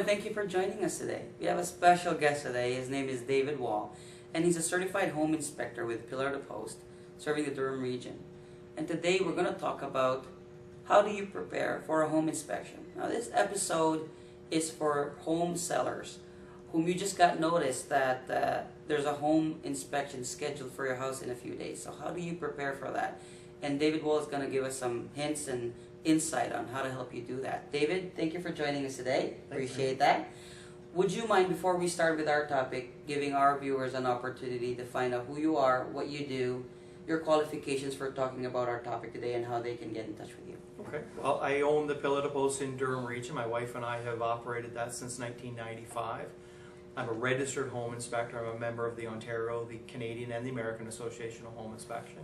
thank you for joining us today. We have a special guest today. His name is David Wall, and he's a certified home inspector with Pillar to Post, serving the Durham region. And today we're going to talk about how do you prepare for a home inspection. Now this episode is for home sellers whom you just got notice that there's a home inspection scheduled for your house in a few days. So how do you prepare for that? And David Wall is going to give us some hints and insight on how to help you do that. David, thank you for joining us today. Appreciate that. Would you mind, before we start with our topic, giving our viewers an opportunity to find out who you are, what you do, your qualifications for talking about our topic today, and how they can get in touch with you? Okay. Well, I own the Pillar to Post in Durham region. My wife and I have operated that since 1995. I'm a registered home inspector. I'm a member of the Ontario, the Canadian, and the American Association of Home Inspection.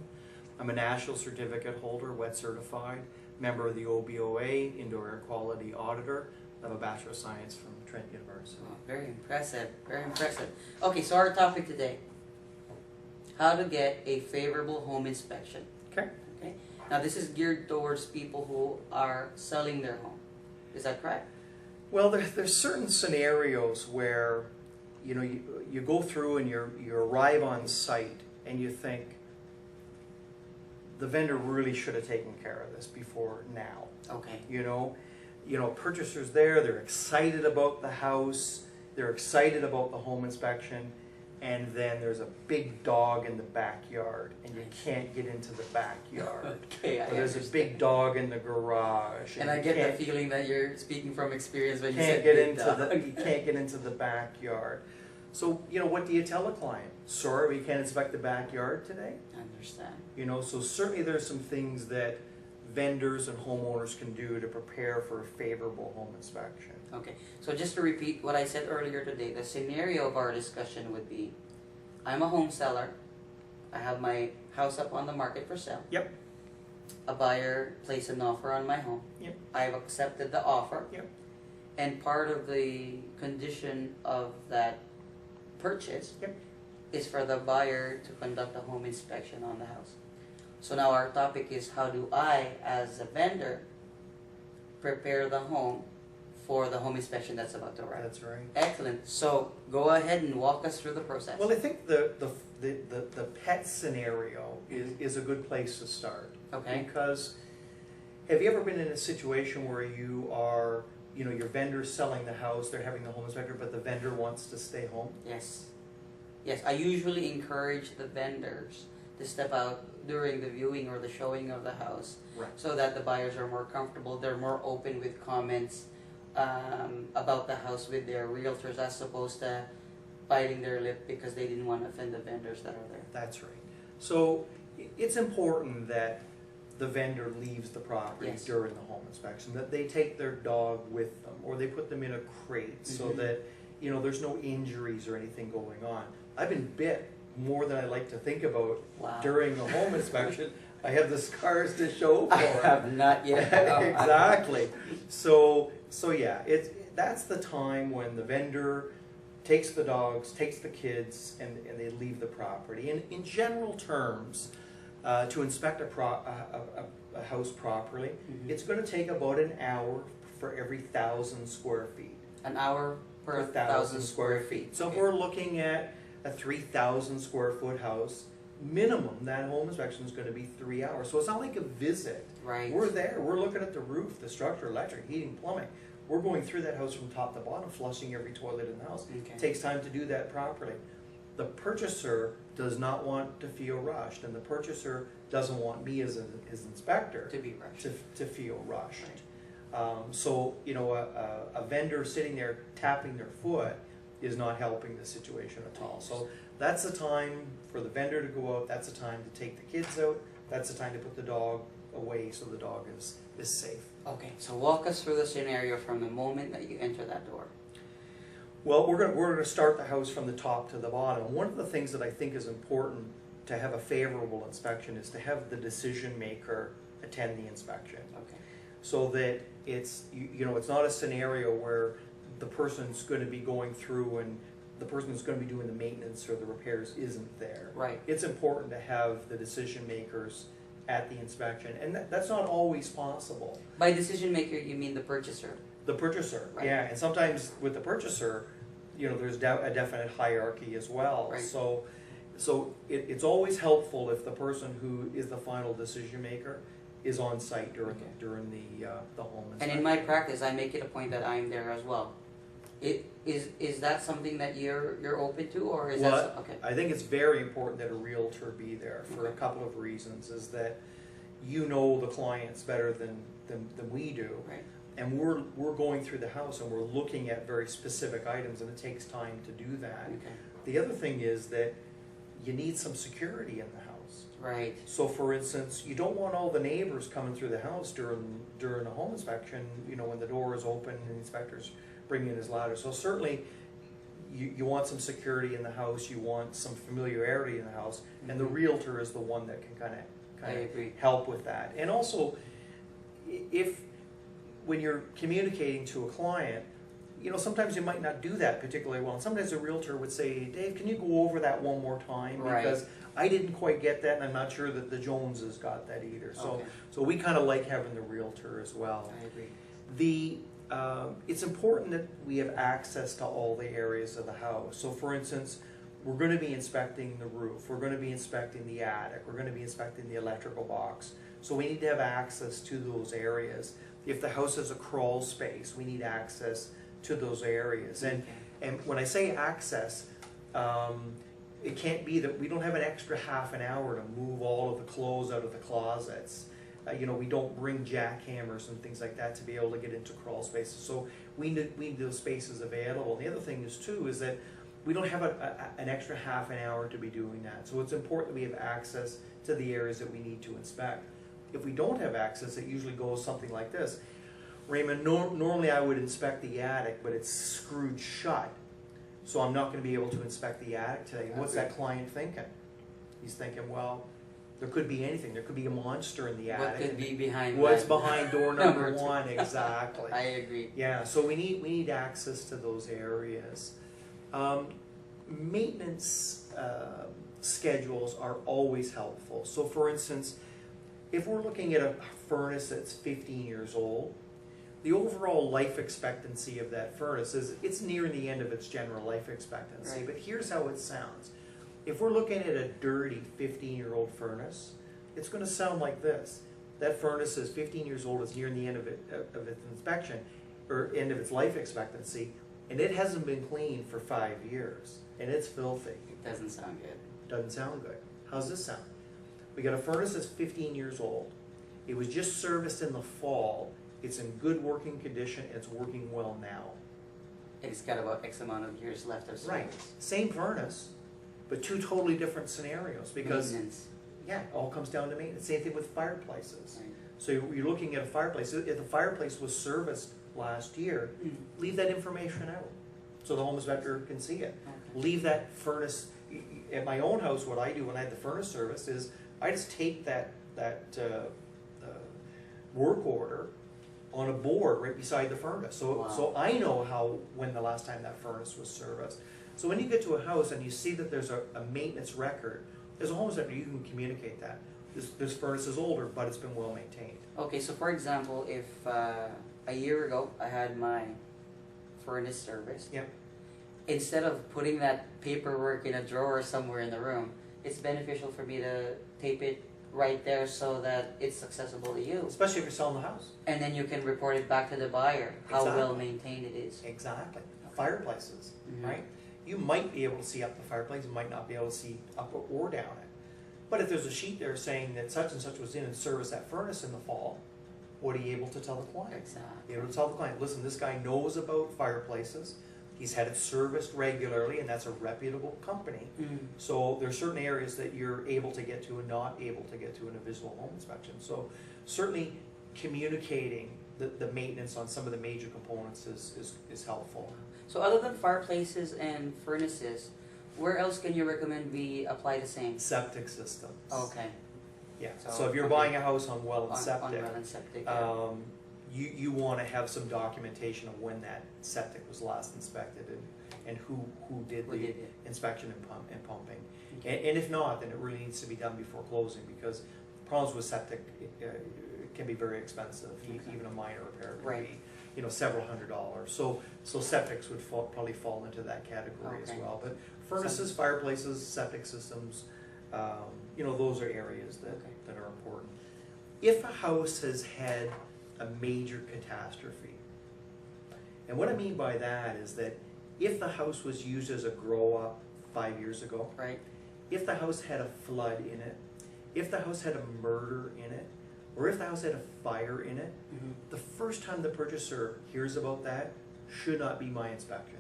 I'm a national certificate holder, WET certified, member of the OBOA, Indoor Air Quality Auditor. I have a Bachelor of Science from Trent University. Oh, very impressive, very impressive. Okay, so our topic today, how to get a favorable home inspection. Okay. Okay. Now this is geared towards people who are selling their home. Is that correct? Well, there's certain scenarios where, you go through and you arrive on site and you think, the vendor really should have taken care of this before now. Okay. Purchasers there, they're excited about the house, they're excited about the home inspection, and then there's a big dog in the backyard, and you can't get into the backyard. Okay, or there's a big dog in the garage. And I get the feeling that you're speaking from experience when you can't said get big into dog. you can't get into the backyard. So, what do you tell a client? Sorry, we can't inspect the backyard today? I understand. So certainly there's some things that vendors and homeowners can do to prepare for a favorable home inspection. Okay, so just to repeat what I said earlier today, the scenario of our discussion would be, I'm a home seller, I have my house up on the market for sale. Yep. A buyer placed an offer on my home. Yep. I've accepted the offer. Yep. And part of the condition of that purchase is for the buyer to conduct a home inspection on the house. So now our topic is, how do I, as a vendor, prepare the home for the home inspection that's about to arrive? That's right. Excellent. So go ahead and walk us through the process. Well, I think the pet scenario is a good place to start. Okay. Because have you ever been in a situation where you are, your vendor's selling the house, they're having the home inspector, but the vendor wants to stay home? Yes. Yes, I usually encourage the vendors to step out during the viewing or the showing of the house, right, so that the buyers are more comfortable, they're more open with comments about the house with their realtors, as opposed to biting their lip because they didn't want to offend the vendors that are there. That's right. So it's important that the vendor leaves the property during the home inspection, that they take their dog with them, or they put them in a crate so that there's no injuries or anything going on. I've been bit more than I like to think about during the home inspection. I have the scars to show for it. I have not yet. Exactly. So yeah, that's the time when the vendor takes the dogs, takes the kids, and they leave the property. And in general terms, to inspect a house properly, it's going to take about an hour for every 1,000 square feet. An hour per 1,000 square feet. So if we're looking at a 3,000 square foot house, minimum, that home inspection is going to be 3 hours. So it's not like a visit. Right. We're there. We're looking at the roof, the structure, electric, heating, plumbing. We're going through that house from top to bottom, flushing every toilet in the house. Okay. It takes time to do that properly. The purchaser does not want to feel rushed, and the purchaser doesn't want me as his inspector to be rushed. To feel rushed. Right. So a vendor sitting there tapping their foot is not helping the situation at all. So that's the time for the vendor to go out, that's the time to take the kids out, that's the time to put the dog away so the dog is safe. Okay, so walk us through the scenario from the moment that you enter that door. Well, we're going to start the house from the top to the bottom. One of the things that I think is important to have a favorable inspection is to have the decision maker attend the inspection. Okay. So that it's not a scenario where the person's going to be going through and the person who's going to be doing the maintenance or the repairs isn't there. Right. It's important to have the decision makers at the inspection, and that's not always possible. By decision maker, you mean the purchaser? The purchaser, Right. yeah, and sometimes with the purchaser, you know, there's a definite hierarchy as well. Right. So it's always helpful if the person who is the final decision maker is on site during Okay. during the home And inspection. in my practice, I make it a point that I'm there as well. Is that something that you're open to, or is that okay? I think it's very important that a realtor be there for a couple of reasons. Is that you know the clients better than we do, Right. and we're going through the house and we're looking at very specific items, and it takes time to do that. Okay. The other thing is that you need some security in the house. Right. So, for instance, you don't want all the neighbors coming through the house during a home inspection. You know, when the door is open and the inspector's bringing in his ladder. So certainly, you want some security in the house. You want some familiarity in the house, and the realtor is the one that can kind I of agree. help with that. And also, if when you're communicating to a client, you know, sometimes you might not do that particularly well. And sometimes a realtor would say, Dave, can you go over that one more time? Right. Because I didn't quite get that, and I'm not sure that the Joneses got that either. So, Okay. so we kind of like having the realtor as well. I agree. It's important that we have access to all the areas of the house. So for instance, we're going to be inspecting the roof, we're going to be inspecting the attic, we're going to be inspecting the electrical box. So we need to have access to those areas. If the house has a crawl space, we need access to those areas. And when I say access, it can't be that we don't have an extra half an hour to move all of the clothes out of the closets. You know, we don't bring jackhammers and things like that to be able to get into crawl spaces. So we need those spaces available. And the other thing is too is that we don't have an extra half an hour to be doing that. So it's important that we have access to the areas that we need to inspect. If we don't have access, it usually goes something like this. Raymond, normally I would inspect the attic, but it's screwed shut. So I'm not going to be able to inspect the attic today. What's that client thinking? He's thinking, well, there could be anything. There could be a monster in the attic. What could be behind What's that? behind door number one? Exactly. I agree. Yeah, so we need access to those areas. Maintenance schedules are always helpful. So for instance, if we're looking at a furnace that's 15 years old, the overall life expectancy of that furnace is it's near the end of its general life expectancy. Right. But here's how it sounds. If we're looking at a dirty 15-year-old furnace, it's going to sound like this. That furnace is 15 years old, it's near the end of its inspection, or end of its life expectancy, and it hasn't been cleaned for 5 years, and it's filthy. It doesn't sound good. Doesn't sound good. How's this sound? We got a furnace that's 15 years old. It was just serviced in the fall. It's in good working condition, and it's working well now. It's got about X amount of years left of service. Right. Same furnace, but two totally different scenarios because, Maintenance. yeah, it all comes down to maintenance. Same thing with fireplaces. Right. So you're looking at a fireplace. If the fireplace was serviced last year, leave that information out so the home inspector can see it. Okay. Leave that furnace. At my own house, what I do when I have the furnace serviced is I just tape that work order on a board right beside the furnace. So, Wow. so I know when the last time that furnace was serviced. So when you get to a house and you see that there's a maintenance record, as a home inspector, you can communicate that. This furnace is older, but it's been well maintained. Okay, so for example, if a year ago I had my furnace serviced, Yep. instead of putting that paperwork in a drawer somewhere in the room, it's beneficial for me to tape it right there so that it's accessible to you. Especially if you're selling the house. And then you can report it back to the buyer, how Exactly. well maintained it is. Exactly. Fireplaces, Mhm. right? You might be able to see up the fireplace, you might not be able to see up or down it. But if there's a sheet there saying that such and such was in and serviced that furnace in the fall, what are you able to tell the client? Exactly. You're able to tell the client, listen, this guy knows about fireplaces, he's had it serviced regularly, and that's a reputable company. Mhm. So there's certain areas that you're able to get to and not able to get to in a visual home inspection. So certainly communicating the maintenance on some of the major components is helpful. So other than fireplaces and furnaces, where else can you recommend we apply the same? Septic systems. Okay. Yeah, So, so if you're okay. buying a house on well and On septic, well and septic. Yeah. you want to have some documentation of when that septic was last inspected and who did Who the did it? inspection and pumping. Okay. And if not, then it really needs to be done before closing because Problems with septic can be very expensive. Even a minor repair can be, you know, several $100s. So septics would probably fall into that category as well. But furnaces, fireplaces, septic systems, you know, those are areas that are important. If a house has had a major catastrophe, and what I mean by that is that if the house was used as a grow-up 5 years ago, if the house had a flood in it, if the house had a murder in it, or if the house had a fire in it, the first time the purchaser hears about that should not be my inspection.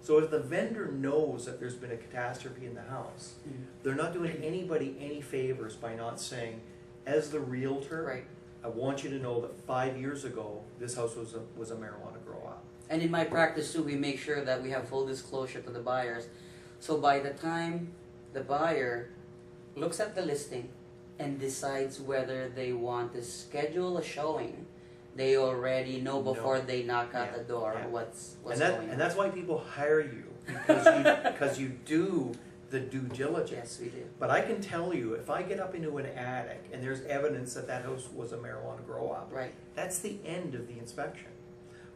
So if the vendor knows that there's been a catastrophe in the house, they're not doing anybody any favors by not saying, as the realtor, I want you to know that 5 years ago, this house was a marijuana grow-up. And in my practice too, we make sure that we have full disclosure to the buyers. So by the time the buyer looks at the listing and decides whether they want to schedule a showing, they already know before they knock out the door what's going on. And that's why people hire you, because you do the due diligence. Yes, we do. But I can tell you, if I get up into an attic and there's evidence that that house was a marijuana grow-up, that's the end of the inspection.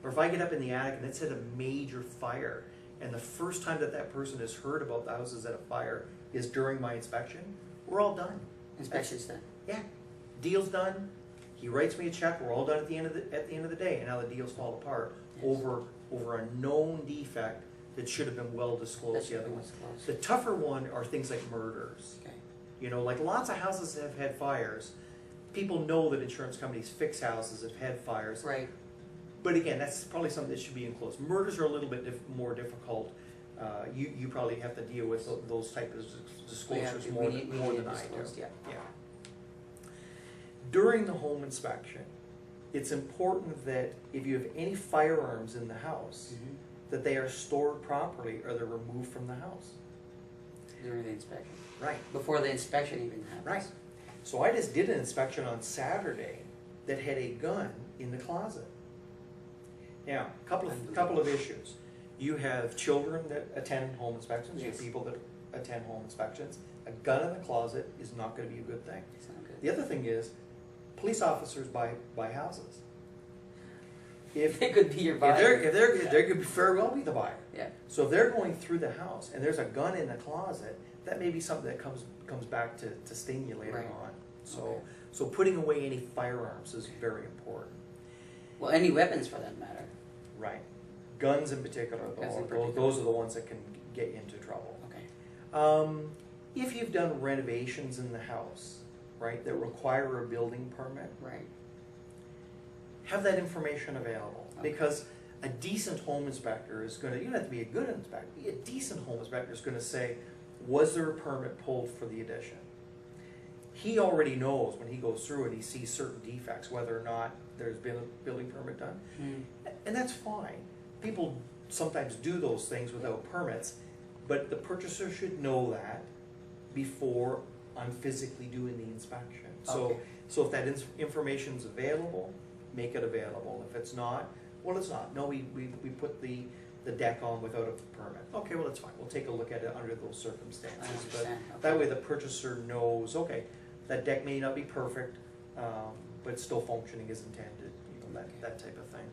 Or if I get up in the attic and it's had a major fire, and the first time that that person has heard about the house is at a fire is during my inspection, we're all done. Inspection's done. Yeah, deal's done. He writes me a check. We're all done at the end of the day. And now the deals fall apart over a known defect that should have been well disclosed. The other one. The tougher one are things like murders. You know, like lots of houses have had fires. People know that insurance companies fix houses have had fires. But again, that's probably something that should be enclosed. Murders are a little bit more difficult. You probably have to deal with those types of disclosures more than I do. During the home inspection, it's important that if you have any firearms in the house, that they are stored properly or they're removed from the house. During the inspection. Right. Before the inspection even happens. Right. So I just did an inspection on Saturday that had a gun in the closet. Now, couple of issues. You have children that attend home inspections. You have people that attend home inspections. A gun in the closet is not going to be a good thing. It's not good. The other thing is, police officers buy houses. If it could be your buyer. If they could very well be the buyer. So if they're going through the house and there's a gun in the closet, that may be something that comes back to sting you later on. So putting away any firearms is very important. Well, any weapons for that matter. Right. Guns in particular, those are the ones that can get you into trouble. If you've done renovations in the house, that require a building permit, have that information available. Because a decent home inspector is going to, you don't have to be a good inspector, a decent home inspector is going to say, was there a permit pulled for the addition? He already knows when he goes through and he sees certain defects, whether or not there's been a building permit done. And that's fine. People sometimes do those things without permits, but the purchaser should know that before I'm physically doing the inspection. So if that information's available, make it available. If it's not, well, it's not. No, we put the deck on without a permit. Okay, well, that's fine. We'll take a look at it under those circumstances. But that way the purchaser knows, okay, that deck may not be perfect, but it's still functioning as intended, that type of thing.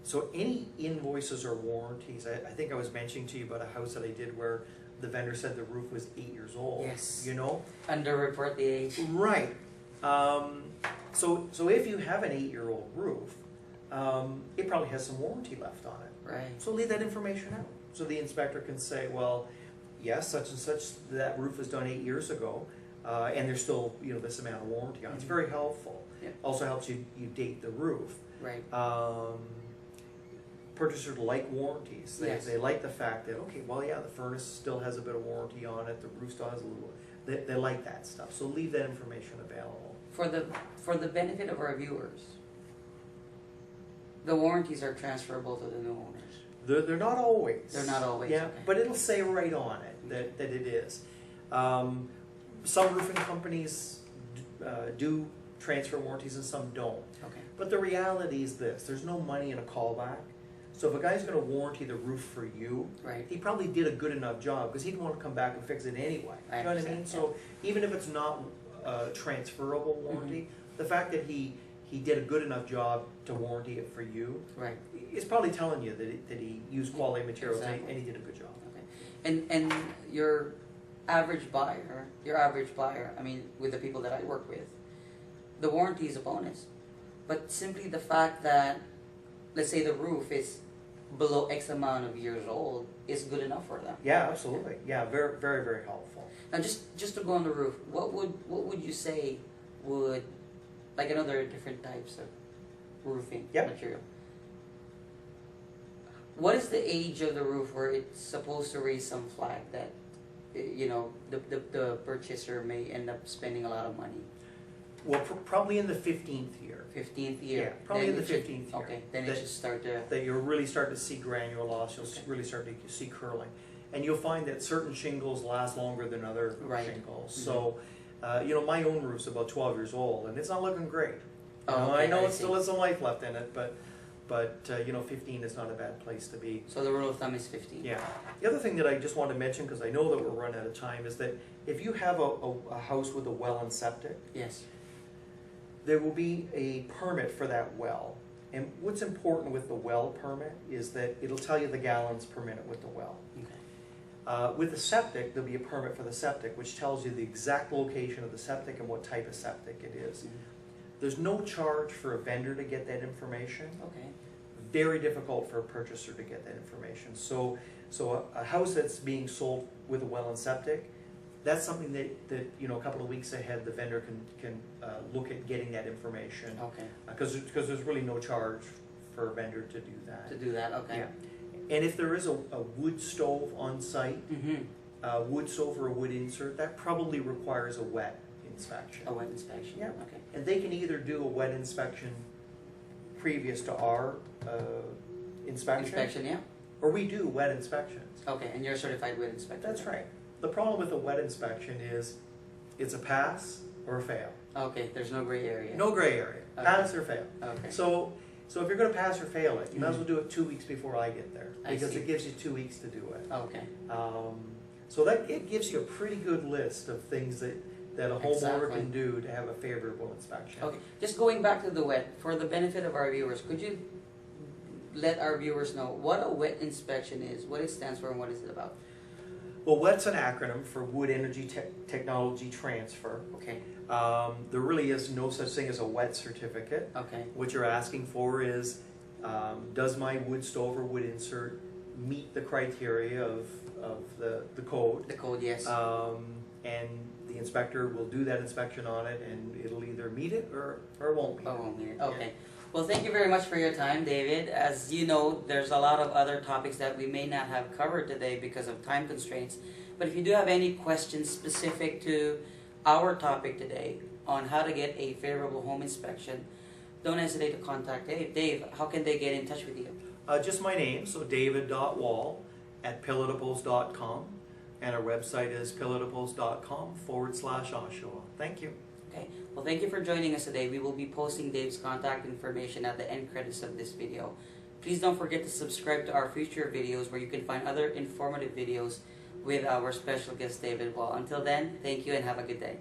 So any invoices or warranties, I think I was mentioning to you about a house that I did where the vendor said the roof was 8 years old. Yes. Underreport the age. Right. So if you have an 8-year-old roof, it probably has some warranty left on it. So leave that information out. So the inspector can say, well, yes, such and such, that roof was done 8 years ago, and there's still this amount of warranty on it. It's very helpful. Also helps you date the roof. Purchasers like warranties. They like the fact that, okay, well, yeah, the furnace still has a bit of warranty on it, the roof still has a little, they like that stuff. So leave that information available. For the benefit of our viewers, the warranties are transferable to the new owners. They're not always. They're not always. Yeah, but it'll say right on it that it is. Some roofing companies do transfer warranties and some don't. But the reality is this: there's no money in a callback. So if a guy's going to warranty the roof for you, Right. he probably did a good enough job because he'd want to come back and fix it anyway. I You know what I understand, mean? So even if it's not a transferable warranty, the fact that he did a good enough job to warranty it for you Right. is probably telling you that he used quality materials Exactly. and he did a good job. Okay. And your average buyer, I mean, with the people that I work with, the warranty is a bonus. But simply the fact that, let's say the roof is below X amount of years old is good enough for them. Yeah, absolutely. Yeah, very, very, very helpful. Now, just to go on the roof, what would you say would, like, I know there are different types of roofing material. What is the age of the roof where it's supposed to raise some flag that, you know, the purchaser may end up spending a lot of money? Well, probably in the 15th year. 15th year. Yeah, probably Then in the it should- 15th year. Okay, then it should start to. That you'll really start to see granule loss, you'll Okay. really start to see curling. And you'll find that certain shingles last longer than other Right. shingles. Mhm. So, you know, my own roof's about 12 years old and it's not looking great. Oh, You know, okay, I know I it still see. has some life left in it, but you know, 15 is not a bad place to be. So the rule of thumb is 15. Yeah. The other thing that I just want to mention, because I know that we're running out of time, is that if you have a house with a well and septic, Yes. there will be a permit for that well. And what's important with the well permit is that it'll tell you the gallons per minute with the well. Okay. With the septic, there'll be a permit for the septic, which tells you the exact location of the septic and what type of septic it is. Mhm. There's no charge for a vendor to get that information. Okay. Very difficult for a purchaser to get that information. So a house that's being sold with a well and septic, that's something that you know, a couple of weeks ahead, the vendor can look at getting that information. Okay. Because there's really no charge for a vendor to do that. To do that. Okay. Yeah. And if there is a wood stove on site, Mm-hmm. a wood stove or a wood insert, that probably requires a wet inspection. A wet inspection. Yeah. Okay. And they can either do a wet inspection previous to our inspection, Yeah. or we do wet inspections. Okay, and you're a certified wet inspector. That's right. The problem with a wet inspection is it's a pass or a fail. Okay, there's no gray area. No gray area. Okay. Pass or fail. Okay. So if you're going to pass or fail it, you might as well Mhm. do it 2 weeks before I get there, I because see. it gives you 2 weeks to do it. Okay. So that it gives you a pretty good list of things that a homeowner Exactly. can do to have a favorable inspection. Okay. Just going back to the wet, for the benefit of our viewers, could you let our viewers know what a wet inspection is, what it stands for, and what is it about? Well, WET's an acronym for Wood Energy Technology Transfer. Okay. There really is no such thing as a wet certificate. Okay. What you're asking for is, does my wood stove or wood insert meet the criteria of the code? The code, yes. And the inspector will do that inspection on it, and it'll either meet it or it won't meet it. Oh, okay. Well, thank you very much for your time, David. As you know, there's a lot of other topics that we may not have covered today because of time constraints. But if you do have any questions specific to our topic today on how to get a favorable home inspection, don't hesitate to contact Dave. Dave, how can they get in touch with you? Just my name, so david.wall@pilotables.com, and our website is pilotables.com/Oshawa. Thank you. Okay. Well, thank you for joining us today. We will be posting Dave's contact information at the end credits of this video. Please don't forget to subscribe to our future videos where you can find other informative videos with our special guest David Wall. Until then, thank you and have a good day.